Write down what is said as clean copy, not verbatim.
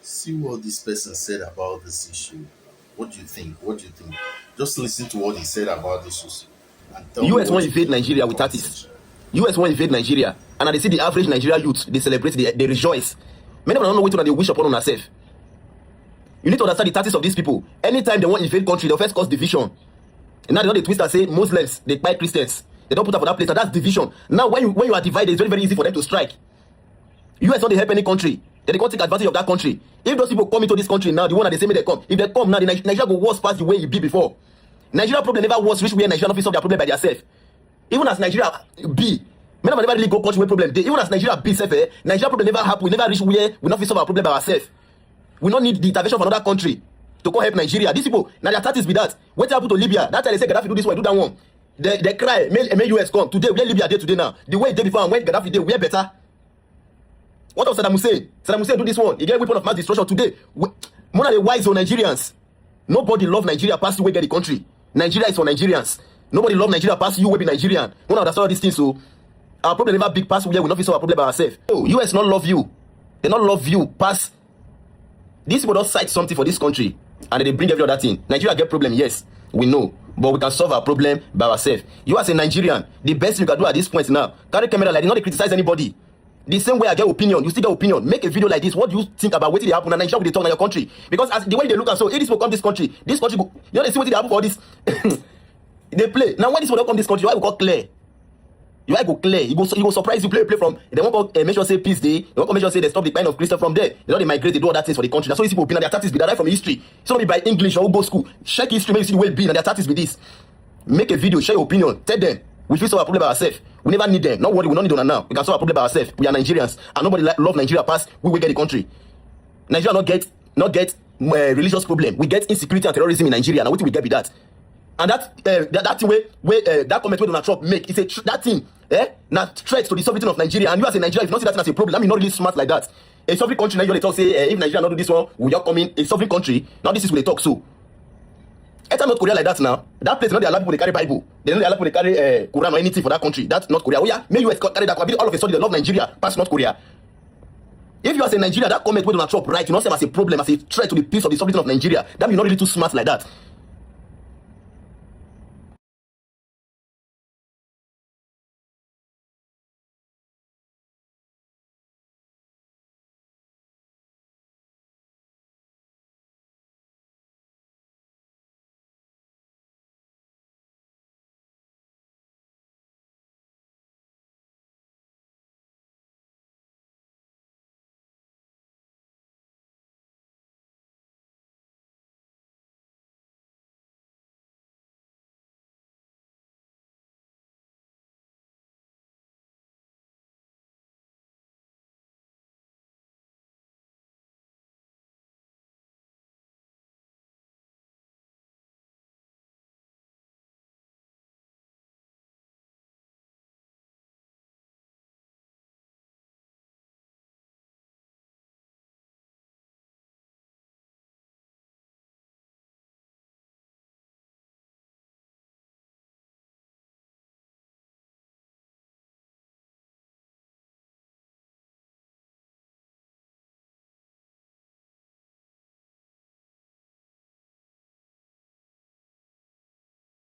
See what this person said about this issue. What do you think? What do you think? Just listen to what he said about this issue and tell me US what won't you invade think in the Nigeria with comment artists. section. US won't invade Nigeria. And they see the average Nigerian youth, they celebrate, they rejoice. Many of them don't know what they wish upon themselves. You need to understand the tactics of these people. Anytime they want to invade country, they'll first cause division. And now they know they twist and say Muslims, they buy Christians. They don't put up for that place. And that's division. Now when you are divided, it's very, very easy for them to strike. US don't help any country. Then they can't take advantage of that country. If those people come into this country now, the one that they say may they come. If they come now, Nigeria go worse past the way it be before. Nigeria problem never was reach where Nigeria not solve their problem by themselves. Even as Nigeria be, many of them never really go country where problem. Even as Nigeria be, Nigeria problem never happen. We never reach where we not solve our problem by ourselves. We don't need the intervention of another country to come help Nigeria. These people, now their tactics be that. What happened to Libya? That time they say Gaddafi do this one, do that one. They cry, may US come. Today, where Libya day today now? The way day before and when Gaddafi day, we're better. What of Saddam Hussein? Saddam Hussein do this one. He get weapon of mass destruction today. More than the wise on Nigerians. Nobody love Nigeria past you, we get the country. Nigeria is for Nigerians. Nobody love Nigeria past you, we be Nigerian. We don't understand all these things, so our problem never big past we will not solve our problem by ourselves. Oh, US not love you. They not love you past. These people don't cite something for this country and they bring every other thing. Nigeria get problem, yes, we know, but we can solve our problem by ourselves. You as a Nigerian, the best thing you can do at this point now, carry camera like this, not criticize anybody. The same way I get opinion, you still get opinion. Make a video like this. What do you think about what did happen? And Nigeria will talk in your country because as the way they look at so, if this will come this country go, you know they see what did happen for this. They play now. When this will not come this country, why we call clear? You go clear. You go surprise you play from. They won't make sure say peace day. They won't make sure say they stop the kind of Christian from there. You know they migrate. They do other things for the country. That's why these people opinion. Their tactics be that right from history. It's not be by English or go school. Check history. Maybe see the way it be. And their tactics be this. Make a video. Share your opinion. Tell them we feel solve our problem by ourselves. We never need them. Not worry. We don't need them now. We can solve our problem by ourselves. We are Nigerians, and nobody love Nigeria past. We will get the country. Nigeria not get religious problem. We get insecurity and terrorism in Nigeria. Now what we get be that. And that thing where that comment where Donald Trump make, it's that thing, now threat to the sovereignty of Nigeria. And you as a Nigerian, if you not see that thing as a problem, I mean not really smart like that. A sovereign country, now you talk say, if Nigeria not do this one, will you come in? A sovereign country, now this is where they talk so. Enter North Korea like that now. That place, not they allow people to carry Bible. They don't allow people to carry Quran or anything for that country. That's North Korea. Oh yeah, may US carry that. All of a sudden they love Nigeria past North Korea. If you as a Nigeria, that comment where Donald Trump right, you not say as a problem, as a threat to the peace of the sovereignty of Nigeria, that be not really too smart like that.